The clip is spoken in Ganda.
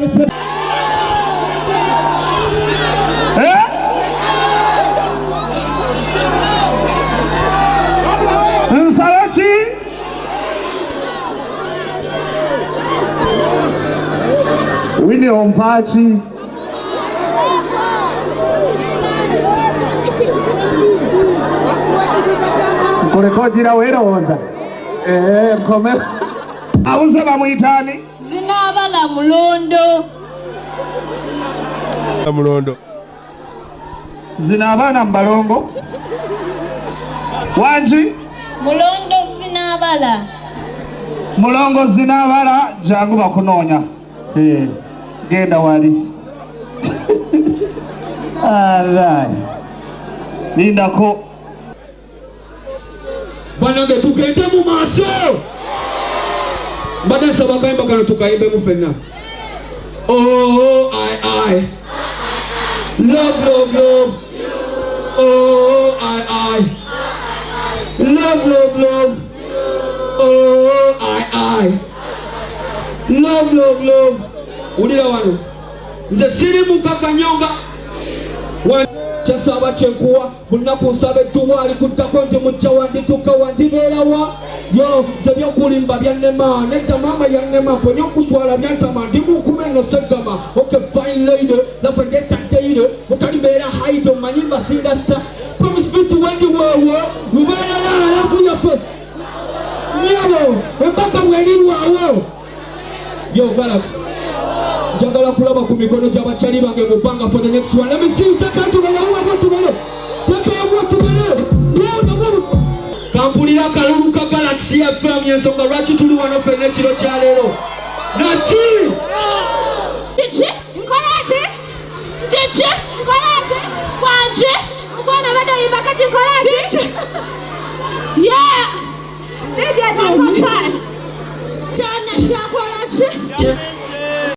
Bamese. Nsalachi. Winnie Nwagi. Kurekodi weroza. Kome. Auze bamuyitani. Zinabala mulondo. Mulondo. Zinabana mbalongo. Wanji. Mulondo zinabala. Mulongo zinabala jangu bakunonya. Genda wali. Alright. Nindako. Banange tugende mu maaso. Mbadde nsaba kayimba kano tukayimbe mu ffenna. Oh, I. Love, love, love. Oh, I. Love, love, love. Oh, I. Love, love, love. Ulira wano. Nze siri mukakanyonga. Kyasaba kyenkuwa bunaku nsabe tuwali kuttako nti mujja wandituka wandibeerawa yo nze byokulimba byannema nedda maama yannema kwenye okuswala byantama ndi mukube no segama okay fine lady lafe ngetaddeire mutalibeera haito manyimba singa sta promise me to wendi wewe lubeera alafu yaffe nyabo embaka mweriwawo yo Galaxy njagala kulaba ku mikono gy'abakyali bange mu bbanga for the next one. Let me see you take to kampulira akalulu ka Galaxy FM y'ensonga lwaki tuli wano ffenna ekiro kya leero naki nkolaki nkolaki wanje omwana badde oyimba kati nkolaki yeah DJ Bango time Jana shakolaki